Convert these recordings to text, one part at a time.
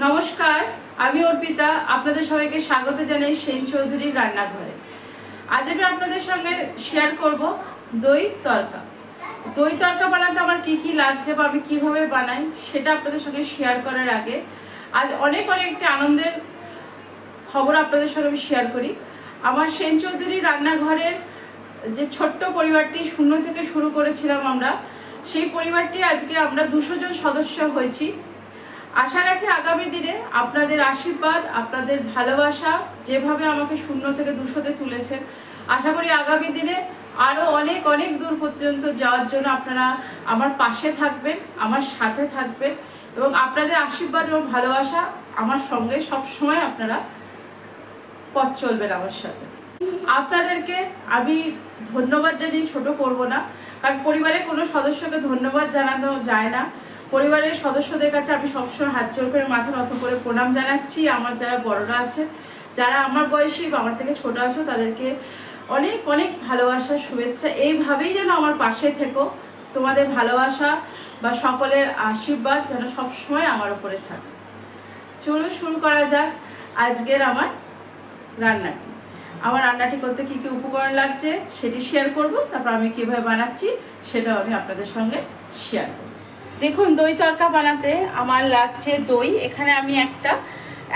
নমস্কার, আমি অর্পিতা। আপনাদের সবাইকে স্বাগত জানাই সেন চৌধুরীর রান্নাঘরে। আজ আমি আপনাদের সঙ্গে শেয়ার করব দই তড়কা। দই তড়কা বানাতে আমার কি কি লাগছে বা আমি কিভাবে বানাই সেটা আপনাদের সঙ্গে শেয়ার করার আগে আজ অনেক একটি আনন্দের খবর আপনাদের সঙ্গে আমি শেয়ার করি। আমার সেন চৌধুরী রান্নাঘরের যে ছোট্ট পরিবারটি শূন্য থেকে শুরু করেছিলাম আমরা, সেই পরিবারটি আজকে আমরা 200 জন সদস্য হয়েছি। আশা রাখি আগামী দিনে আপনাদের আশীর্বাদ, আপনাদের ভালোবাসা যেভাবে আমাকে শূন্য থেকে 200-তে তুলেছেন, আশা করি আগামী দিনে আরও অনেক দূর পর্যন্ত যাওয়ার জন্য আপনারা আমার পাশে থাকবেন, আমার সাথে থাকবেন এবং আপনাদের আশীর্বাদ এবং ভালোবাসা আমার সঙ্গে সবসময় আপনারা পথ চলবেন আমার সাথে। আপনাদেরকে আমি ধন্যবাদ জানিয়ে ছোট করব না, কারণ পরিবারের কোনো সদস্যকে ধন্যবাদ জানানো যায় না। পরিবারের সদস্যদের কাছে আমি সবসময় হাত জোর করে মাথা নত করে প্রণাম জানাচ্ছি। আমার যারা বড়রা আছে, যারা আমার বয়সী বা আমার থেকে ছোট আছো, তাদেরকে অনেক ভালোবাসা, শুভেচ্ছা। এইভাবেই যেন আমার পাশে থেকো, তোমাদের ভালোবাসা বা সকলের আশীর্বাদ যেন সবসময় আমার উপরে থাকে। চলো শুরু করা যাক আজকের আমার রান্নাটি। আমার রান্নাটি করতে কি কি উপকরণ লাগছে সেটি শেয়ার করব, তারপর আমি কীভাবে বানাচ্ছি সেটাও আমি আপনাদের সঙ্গে শেয়ার করব। দেখুন, দই তড়কা বানাতে আমার লাগছে দই। এখানে আমি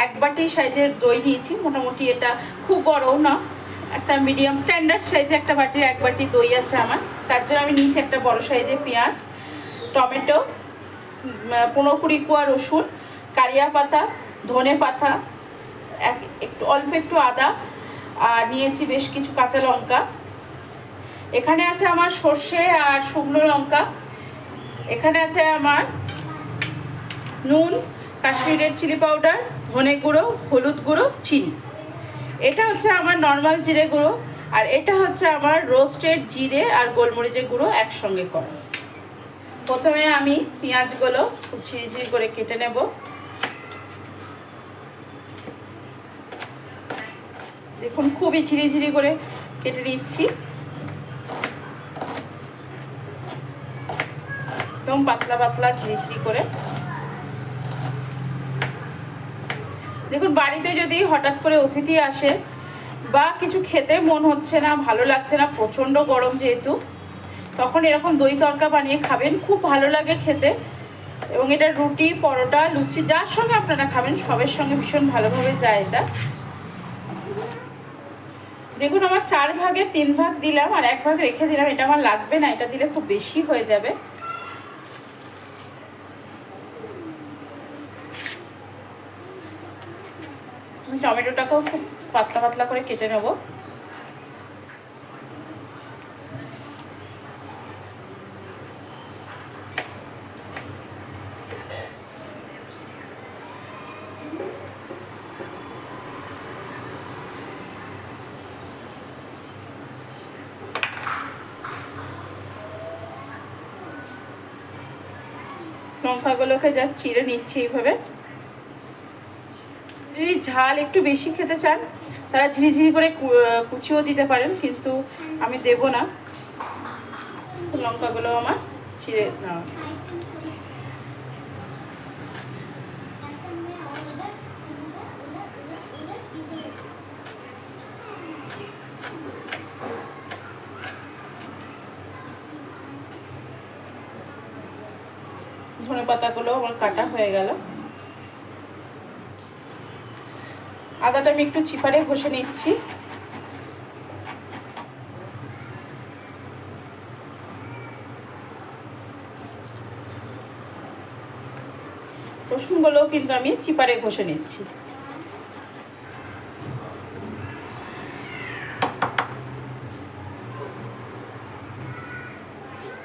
এক বাটি সাইজের দই নিয়েছি। মোটামুটি এটা খুব বড় না, একটা মিডিয়াম স্ট্যান্ডার্ড সাইজে একটা বাটির 1 বাটি দই আছে আমার। তার জন্য আমি নিয়েছি একটা বড় সাইজের পেঁয়াজ, টমেটো, 15-20 কোয়া রসুন, কারিয়া পাতা, ধনে পাতা, অল্প একটু আদা, আর নিয়েছি বেশ কিছু কাঁচা লঙ্কা। এখানে আছে আমার সর্ষে আর শুকনো লঙ্কা। এখানে আছে আমার নুন, কাশ্মীরের চিলি পাউডার, ধনে গুঁড়ো, হলুদ গুঁড়ো, চিনি। এটা হচ্ছে আমার নর্মাল জিরে গুঁড়ো, আর এটা হচ্ছে আমার রোস্টেড জিরে আর গোলমরিচের গুঁড়ো একসঙ্গে করা। প্রথমে আমি পেঁয়াজগুলো খুব ঝিরিঝিরি করে কেটে নেব। দেখুন, খুবই ঝিরিঝিরি করে কেটে নিচ্ছি, একদম পাতলা ঝিরিঝিরি করে। দেখুন, বাড়িতে যদি হঠাৎ করে অতিথি আসে বা কিছু খেতে মন হচ্ছে না, ভালো লাগছে না, প্রচণ্ড গরম যেহেতু, তখন এরকম দই তড়কা বানিয়ে খাবেন, খুব ভালো লাগে খেতে। এবং এটা রুটি, পরোটা, লুচি যার সঙ্গে আপনারা খাবেন সবের সঙ্গে ভীষণ ভালোভাবে যায় এটা। দেখুন, আমার 4 ভাগে 3 ভাগ দিলাম আর 1 ভাগ রেখে দিলাম। এটা আমার লাগবে না, এটা দিলে খুব বেশি হয়ে যাবে। আমি টমেটোটাকেও খুব পাতলা করে কেটে নেব। লঙ্কাগুলোকে জাস্ট চিড়ে নিচ্ছি এইভাবে। যদি ঝাল একটু বেশি খেতে চান তারা ঝিরিঝিরি করে কুচিও দিতে পারেন, কিন্তু আমি দেব না। লঙ্কাগুলো আমার চিড়ে নাও। ধনে পাতাগুলো আমার কাটা হয়ে গেল। আদাটা আমি একটু চিপারে ঘষে নিচ্ছি। রসুনগুলোও কিন্তু আমি চিপারে ঘষে নিচ্ছি।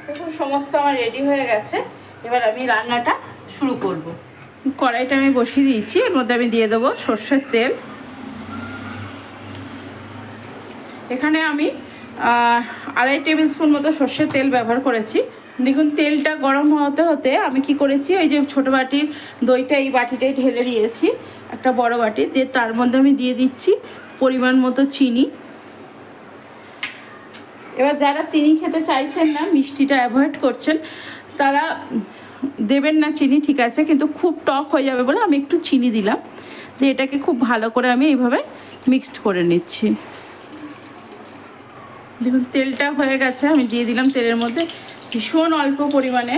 দেখুন, সমস্ত আমার রেডি হয়ে গেছে। এবার আমি রান্নাটা শুরু করব। কড়াইটা আমি বসিয়ে দিয়েছি, এর মধ্যে আমি দিয়ে দেবো সর্ষের তেল। এখানে আমি 2.5 টেবিল স্পুন মতো সর্ষের তেল ব্যবহার করেছি। দেখুন, তেলটা গরম হতে আমি কি করেছি, ওই যে ছোটো বাটির দইটা এই বাটিটাই ঢেলে দিয়েছি, একটা বড় বাটি দিয়ে। তার মধ্যে আমি দিয়ে দিচ্ছি পরিমাণ মতো চিনি। এবার যারা চিনি খেতে চাইছেন না, মিষ্টিটা অ্যাভয়েড করছেন, তারা দেবেন না চিনি, ঠিক আছে, কিন্তু খুব টক হয়ে যাবে বলে আমি একটু চিনি দিলাম। দিয়ে এটাকে খুব ভালো করে আমি এইভাবে মিক্সড করে নিচ্ছি। দেখুন তেলটা হয়ে গেছে, আমি দিয়ে দিলাম তেলের মধ্যে ভীষণ অল্প পরিমাণে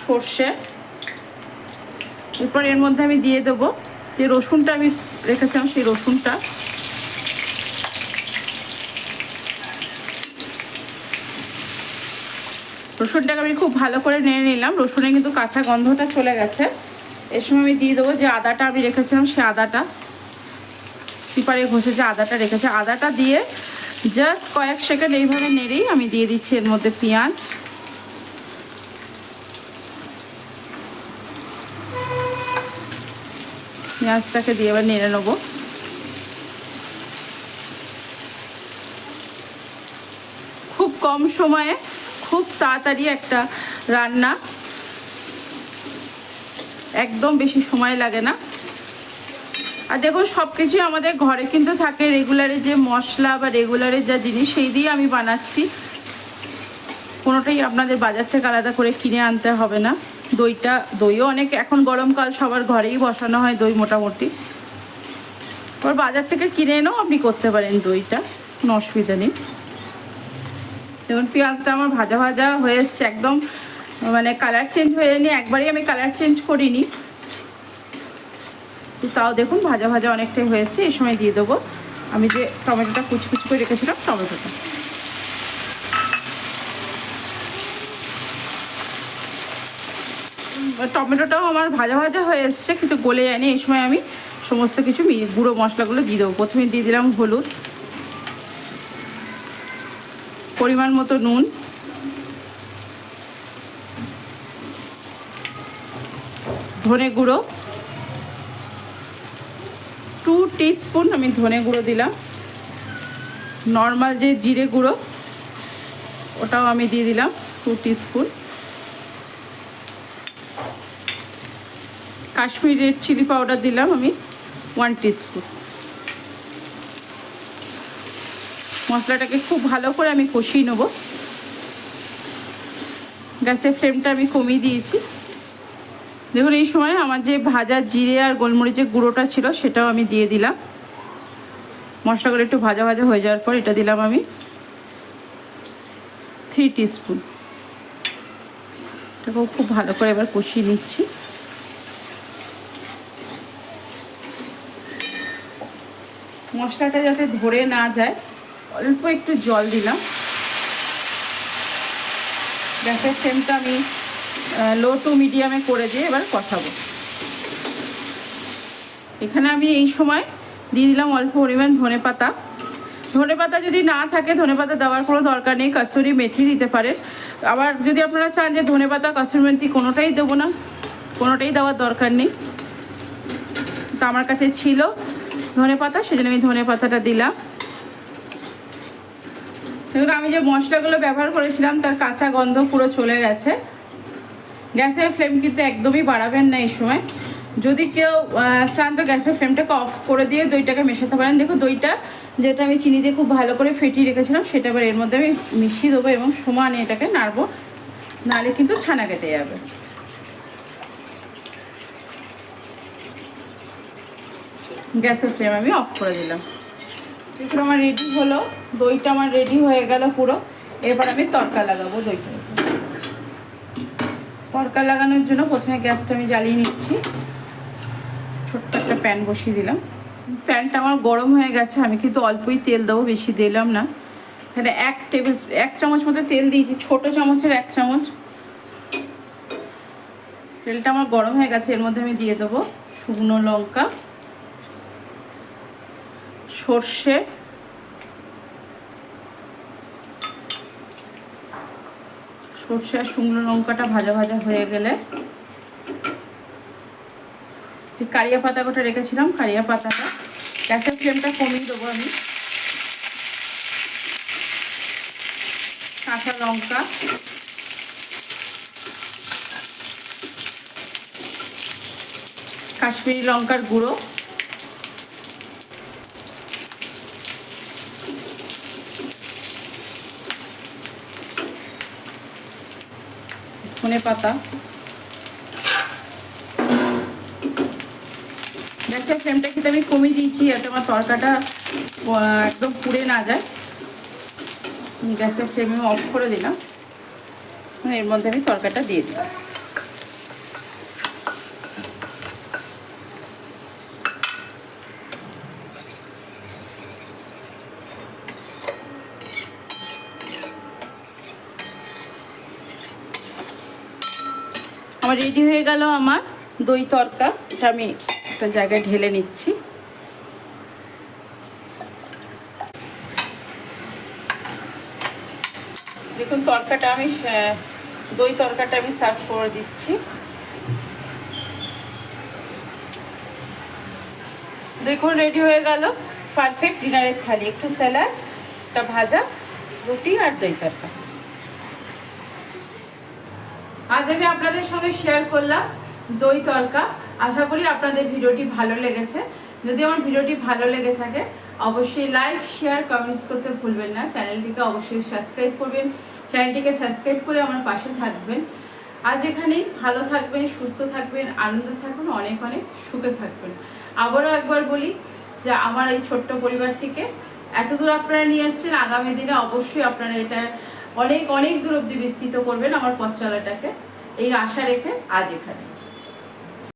সর্ষে। এরপর এর মধ্যে আমি দিয়ে দেবো যে রসুনটা আমি রেখেছিলাম, সেই রসুনটা। রসুনটাকে আমি খুব ভালো করে নেড়ে নিলাম। রসুনে কিন্তু কাঁচা গন্ধটা চলে গেছে। এর সময় আমি দিয়ে দেবো যে আদাটা আমি রেখেছিলাম, সে আদাটা চিপারে ঘষে যে আদাটা রেখেছে, আদাটা দিয়ে জাস্ট কয়েক সেকেন্ড এইভাবে নেড়েই আমি দিয়ে দিচ্ছি এর মধ্যে পেঁয়াজ। পেঁয়াজটাকে দিয়ে এবার নেড়ে নেবো। খুব কম সময়ে খুব তাড়াতাড়ি একটা রান্না, একদম বেশি সময় লাগে না। আর দেখুন সব কিছুই আমাদের ঘরে কিন্তু থাকে, রেগুলারের যে মশলা বা রেগুলারের যা জিনিস সেই দিয়ে আমি বানাচ্ছি। কোনোটাই আপনাদের বাজার থেকে আলাদা করে কিনে আনতে হবে না। দইও অনেক, এখন গরমকাল সবার ঘরেই বসানো হয় দই মোটামুটি। এবার বাজার থেকে কিনে এনেও আপনি করতে পারেন দইটা, কোনো অসুবিধা নেই। দেখুন পেঁয়াজটা আমার ভাজা ভাজা হয়ে এসছে, একদম মানে কালার চেঞ্জ হয়ে যায়নি, একবারই আমি কালার চেঞ্জ করিনি, তাও দেখুন ভাজা ভাজা অনেকটাই হয়ে এসছে। এই সময় দিয়ে দেবো আমি যে টমেটোটা কুচি কুচি করে রেখেছিলাম, টমেটোটা। টমেটোটাও আমার ভাজা ভাজা হয়ে এসছে কিন্তু গলে যায়নি। এই সময় আমি সমস্ত কিছু গুঁড়ো মশলাগুলো দিয়ে দেবো। প্রথমে দিয়ে দিলাম হলুদ, পরিমাণ মতো নুন, ধনে গুঁড়ো 2 টিস্পুন আমি ধনে গুঁড়ো দিলাম। নর্মাল যে জিরে গুঁড়ো ওটাও আমি দিয়ে দিলাম 2 teaspoon. Kashmiri red chilli powder দিলাম আমি 1 টিস্পুন। মশলাটাকে খুব ভালো করে আমি কষিয়ে নেব। গ্যাসের ফ্লেমটা আমি কমিয়ে দিয়েছি। দেখুন এই সময় আমার যে ভাজা জিরে আর গোলমরিচের গুঁড়োটা ছিল সেটাও আমি দিয়ে দিলাম। মশলাগুলো একটু ভাজা ভাজা হয়ে যাওয়ার পর এটা দিলাম আমি 3 টিস্পুন। এটাকেও খুব ভালো করে এবার কষিয়ে নিচ্ছি। মশলাটা যাতে ধরে না যায় অল্প একটু জল দিলাম। গ্যাসের ফ্লেমটা আমি লো টু মিডিয়ামে করে দিয়ে এবার কষাবো। এখানে আমি এই সময় দিয়ে দিলাম অল্প পরিমাণ ধনেপাতা। ধনেপাতা যদি না থাকে ধনেপাতা দেওয়ার কোনো দরকার নেই, কসুরি মেথি দিতে পারেন। আবার যদি আপনারা চান যে ধনেপাতা কসুরি মেথি কোনোটাই দেবো না, কোনোটাই দেওয়ার দরকার নেই। তো আমার কাছে ছিল ধনেপাতা, সেজন্য আমি ধনেপাতাটা দিলাম। দেখুন আমি যে মশলাগুলো ব্যবহার করেছিলাম তার কাঁচা গন্ধ পুরো চলে গেছে। গ্যাসের ফ্লেম কিন্তু একদমই বাড়াবেন না এই সময়। যদি কেউ চান তো গ্যাসের ফ্লেমটাকে অফ করে দিয়ে দইটাকে মেশাতে পারেন। দেখুন দইটা যেটা আমি চিনি দিয়ে খুব ভালো করে ফেটিয়ে রেখেছিলাম সেটা এবার এর মধ্যে আমি মিশিয়ে দেবো এবং সমানে এটাকে নাড়বো, নাহলে কিন্তু ছানা কেটে যাবে। গ্যাসের ফ্লেম আমি অফ করে দিলাম। দেখুন আমার রেডি হলো, দইটা আমার রেডি হয়ে গেল পুরো। এবার আমি তড়কা লাগাবো দইটা। তড়কা লাগানোর জন্য প্রথমে গ্যাসটা আমি জ্বালিয়ে নিচ্ছি। ছোট্ট একটা প্যান বসিয়ে দিলাম। প্যানটা আমার গরম হয়ে গেছে, আমি কিন্তু অল্পই তেল দেবো, বেশি দিলাম না। এখানে 1 চামচ মতো তেল দিয়েছি, ছোট চামচের 1 চামচ। তেলটা আমার গরম হয়ে গেছে, এর মধ্যে আমি দিয়ে দেবো শুকনো লঙ্কা, সর্ষে, সর্ষে আর শুকনো লঙ্কাটা ভাজা ভাজা হয়ে গেলে যে কারিয়া পাতা গোটা রেখেছিলাম, কারিয়া পাতাটা গ্যাসের ফ্লেমটা কমিয়ে দেবো আমি। কাঁচা লঙ্কা, কাশ্মীরি লঙ্কার গুঁড়ো, ধনেপাতা। গ্যাসের ফ্লেমটা কিন্তু আমি কমিয়ে দিয়েছি যাতে আমার তরকাটা একদম পুড়ে না যায়। গ্যাসের ফ্লেম আমি অফ করে দিলাম। এর মধ্যে আমি তরকাটা দিয়ে দিলাম। আমার রেডি হয়ে গেল আমার দই তরকা। এটা আমি একটা জায়গায় ঢেলে নিচ্ছি। দেখুন তরকাটা আমি দই তরকাটা আমি সার্ভ করে দিচ্ছি। দেখুন রেডি হয়ে গেল পারফেক্ট ডিনারের থালি। একটু স্যালাড, একটা ভাজা, রুটি আর দই তরকা। আজ আমি আপনাদের সঙ্গে শেয়ার করলাম দই তরকা। আশা করি আপনাদের ভিডিওটি ভালো লেগেছে। যদি আমার ভিডিওটি ভালো লেগে থাকে অবশ্যই লাইক, শেয়ার, কমেন্টস করতে ভুলবেন না। চ্যানেলটিকে অবশ্যই সাবস্ক্রাইব করবেন। চ্যানেলটিকে সাবস্ক্রাইব করে আমার পাশে থাকবেন। আজ এখানেই ভালো থাকবেন, সুস্থ থাকবেন, আনন্দে থাকবেন, অনেক অনেক সুখে থাকবেন। আবারও একবার বলি যে আমার এই ছোট্ট পরিবারটিকে এতদূর আপনারা নিয়ে আসছেন। আগামী দিনে অবশ্যই আপনারা এটা অনেক অনেক দূর অব্দি বিস্তৃত করবেন আমার পথ চলাটাকে, এই আশা রেখে আজ এখানে।